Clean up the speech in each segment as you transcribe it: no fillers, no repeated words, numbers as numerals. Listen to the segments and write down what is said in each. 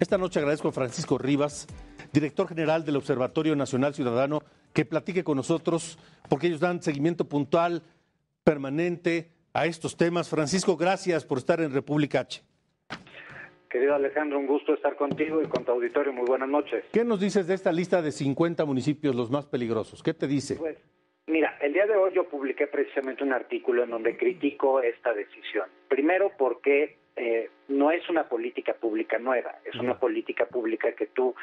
Esta noche agradezco a Francisco Rivas, director general del Observatorio Nacional Ciudadano, que platique con nosotros, porque ellos dan seguimiento puntual, permanente a estos temas. Francisco, gracias por estar en República H. Querido Alejandro, un gusto estar contigo y con tu auditorio. Muy buenas noches. ¿Qué nos dices de esta lista de 50 municipios, los más peligrosos? ¿Qué te dice? Pues, mira, el día de hoy yo publiqué precisamente un artículo en donde critico esta decisión. Primero porque no es una política pública nueva, es una política pública que tú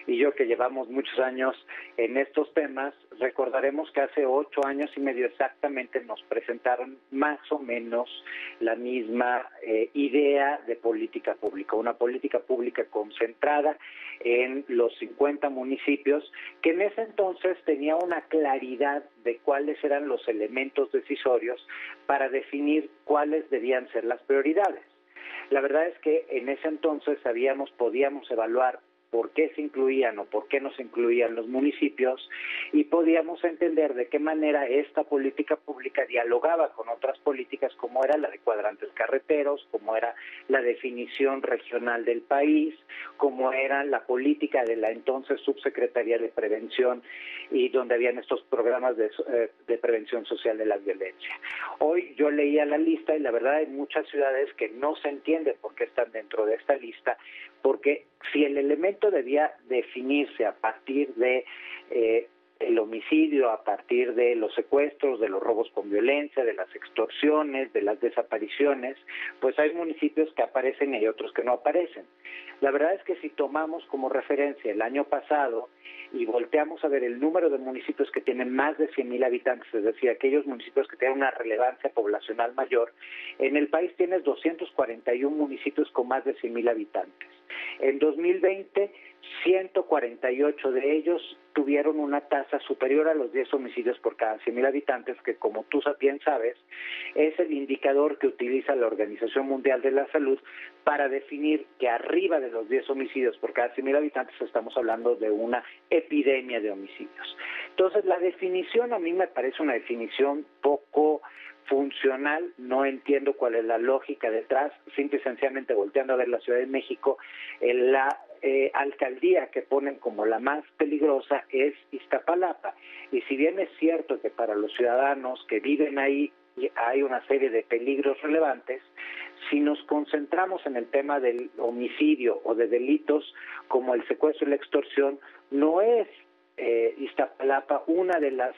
y yo, que llevamos muchos años en estos temas, recordaremos que hace 8 años y medio exactamente nos presentaron más o menos la misma idea de política pública, una política pública concentrada en los 50 municipios, que en ese entonces tenía una claridad de cuáles eran los elementos decisorios para definir cuáles debían ser las prioridades. La verdad es que en ese entonces podíamos evaluar por qué se incluían o por qué no se incluían los municipios y podíamos entender de qué manera esta política pública dialogaba con otras políticas, como era la de cuadrantes carreteros, como era la definición regional del país, como era la política de la entonces Subsecretaría de Prevención y donde habían estos programas de prevención social de la violencia. Hoy yo leía la lista y la verdad hay muchas ciudades que no se entiende por qué están dentro de esta lista, porque si el elemento debía definirse a partir de el homicidio, a partir de los secuestros, de los robos con violencia, de las extorsiones, de las desapariciones, pues hay municipios que aparecen y hay otros que no aparecen. La verdad es que si tomamos como referencia el año pasado y volteamos a ver el número de municipios que tienen más de 100,000 habitantes, es decir, aquellos municipios que tienen una relevancia poblacional mayor, en el país tienes 241 municipios con más de 100,000 habitantes. En 2020, 148 de ellos tuvieron una tasa superior a los 10 homicidios por cada 100,000 habitantes, que como tú bien sabes, es el indicador que utiliza la Organización Mundial de la Salud para definir que arriba de los 10 homicidios por cada 100,000 habitantes estamos hablando de una epidemia de homicidios. Entonces, la definición a mí me parece una definición poco funcional, no entiendo cuál es la lógica detrás, simple y sencillamente volteando a ver la Ciudad de México, la alcaldía que ponen como la más peligrosa es Iztapalapa, y si bien es cierto que para los ciudadanos que viven ahí hay una serie de peligros relevantes, si nos concentramos en el tema del homicidio o de delitos como el secuestro y la extorsión, no es Iztapalapa una de las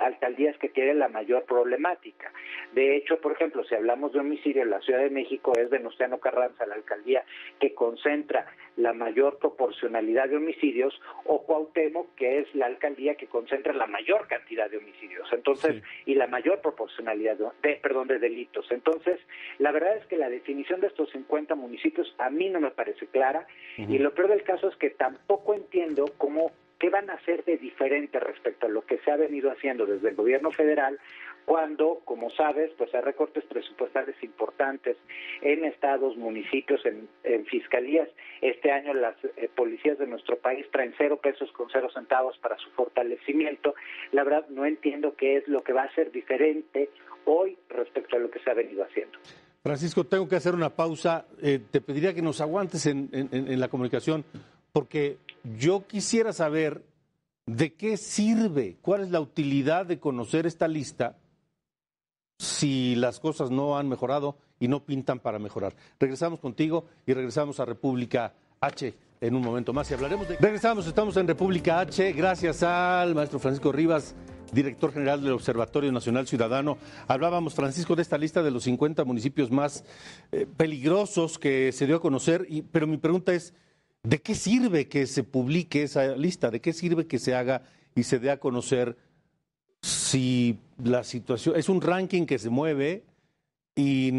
alcaldías que tiene la mayor problemática. De hecho, por ejemplo, si hablamos de homicidio, en la Ciudad de México es Venustiano Carranza la alcaldía que concentra la mayor proporcionalidad de homicidios, o Cuauhtémoc, que es la alcaldía que concentra la mayor cantidad de homicidios, entonces, sí, y la mayor proporcionalidad de delitos. Entonces, la verdad es que la definición de estos 50 municipios a mí no me parece clara, y lo peor del caso es que tampoco entiendo qué van a hacer de diferente respecto a lo que se ha venido haciendo desde el gobierno federal, cuando, como sabes, pues hay recortes presupuestales importantes en estados, municipios, en fiscalías. Este año las policías de nuestro país traen 0 pesos con 0 centavos para su fortalecimiento. La verdad no entiendo qué es lo que va a ser diferente hoy respecto a lo que se ha venido haciendo. Francisco, tengo que hacer una pausa. Te pediría que nos aguantes en la comunicación, porque yo quisiera saber de qué sirve, cuál es la utilidad de conocer esta lista si las cosas no han mejorado y no pintan para mejorar. Regresamos contigo y regresamos a República H en un momento más y hablaremos de... Regresamos, estamos en República H, gracias al maestro Francisco Rivas, director general del Observatorio Nacional Ciudadano. Hablábamos, Francisco, de esta lista de los 50 municipios más peligrosos que se dio a conocer, pero mi pregunta es, ¿de qué sirve que se publique esa lista? ¿De qué sirve que se haga y se dé a conocer si la situación es un ranking que se mueve y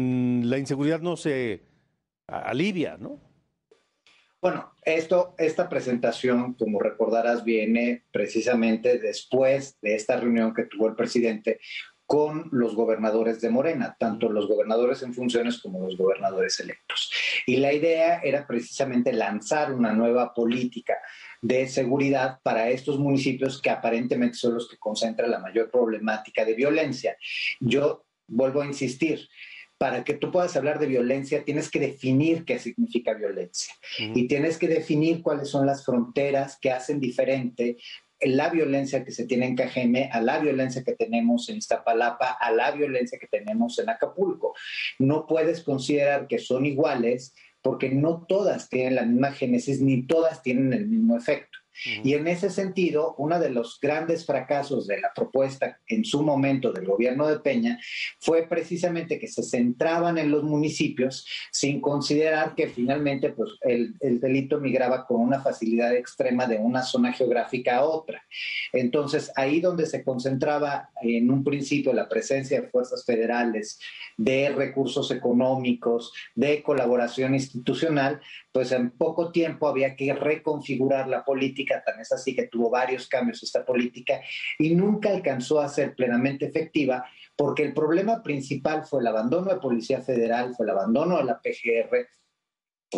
la inseguridad no se alivia, ¿no? Bueno, esta presentación, como recordarás, viene precisamente después de esta reunión que tuvo el presidente con los gobernadores de Morena, tanto los gobernadores en funciones como los gobernadores electos. Y la idea era precisamente lanzar una nueva política de seguridad para estos municipios que aparentemente son los que concentran la mayor problemática de violencia. Yo vuelvo a insistir, para que tú puedas hablar de violencia, tienes que definir qué significa violencia y tienes que definir cuáles son las fronteras que hacen diferente la violencia que se tiene en Cajeme a la violencia que tenemos en Iztapalapa, a la violencia que tenemos en Acapulco. No puedes considerar que son iguales porque no todas tienen la misma génesis ni todas tienen el mismo efecto. Y en ese sentido, uno de los grandes fracasos de la propuesta en su momento del gobierno de Peña fue precisamente que se centraban en los municipios sin considerar que finalmente pues, el delito migraba con una facilidad extrema de una zona geográfica a otra. Entonces, ahí donde se concentraba en un principio la presencia de fuerzas federales, de recursos económicos, de colaboración institucional, pues en poco tiempo había que reconfigurar la política, tan es así que tuvo varios cambios esta política y nunca alcanzó a ser plenamente efectiva porque el problema principal fue el abandono de Policía Federal, fue el abandono de la PGR,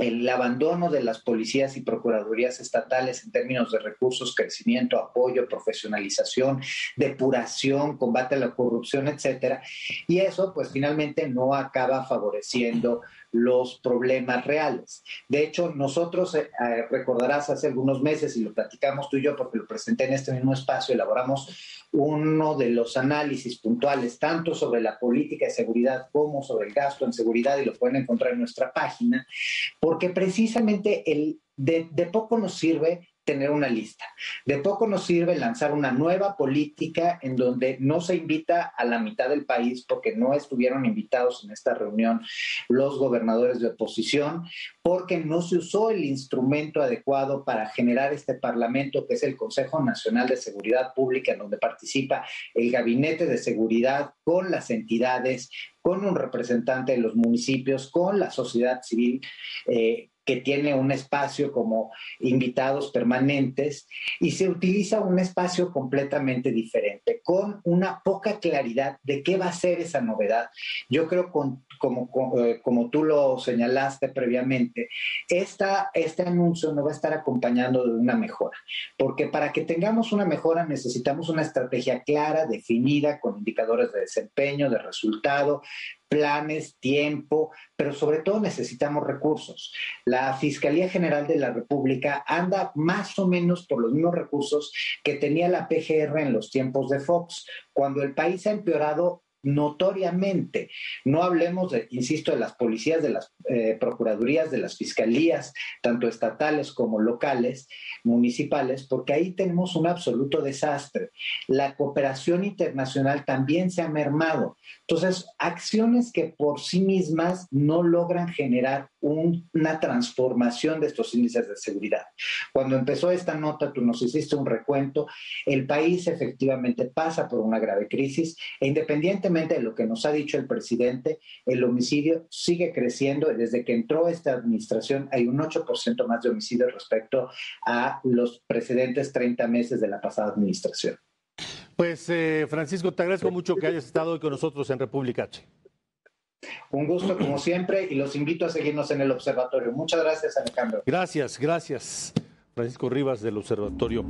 el abandono de las policías y procuradurías estatales en términos de recursos, crecimiento, apoyo, profesionalización, depuración, combate a la corrupción, etcétera. Y eso, pues, finalmente no acaba favoreciendo los problemas reales. De hecho, nosotros, recordarás, hace algunos meses, y lo platicamos tú y yo porque lo presenté en este mismo espacio, elaboramos uno de los análisis puntuales, tanto sobre la política de seguridad como sobre el gasto en seguridad, y lo pueden encontrar en nuestra página, porque precisamente de poco nos sirve tener una lista. De poco nos sirve lanzar una nueva política en donde no se invita a la mitad del país porque no estuvieron invitados en esta reunión los gobernadores de oposición, porque no se usó el instrumento adecuado para generar este parlamento que es el Consejo Nacional de Seguridad Pública, en donde participa el Gabinete de Seguridad con las entidades, con un representante de los municipios, con la sociedad civil, que tiene un espacio como invitados permanentes, y se utiliza un espacio completamente diferente, con una poca claridad de qué va a ser esa novedad. Yo creo, como tú lo señalaste previamente, este anuncio no va a estar acompañando de una mejora, porque para que tengamos una mejora necesitamos una estrategia clara, definida, con indicadores de desempeño, de resultado, planes, tiempo, pero sobre todo necesitamos recursos. La Fiscalía General de la República anda más o menos por los mismos recursos que tenía la PGR en los tiempos de Fox, cuando el país ha empeorado notoriamente. No hablemos, insisto, de las policías, de las procuradurías, de las fiscalías, tanto estatales como locales, municipales, porque ahí tenemos un absoluto desastre. La cooperación internacional también se ha mermado. Entonces, acciones que por sí mismas no logran generar una transformación de estos índices de seguridad. Cuando empezó esta nota, tú nos hiciste un recuento, el país efectivamente pasa por una grave crisis e independientemente de lo que nos ha dicho el presidente, el homicidio sigue creciendo y desde que entró esta administración hay un 8% más de homicidios respecto a los precedentes 30 meses de la pasada administración. Pues Francisco, te agradezco mucho que hayas estado hoy con nosotros en República H. Un gusto como siempre y los invito a seguirnos en el observatorio. Muchas gracias, Alejandro. Gracias. Francisco Rivas del Observatorio.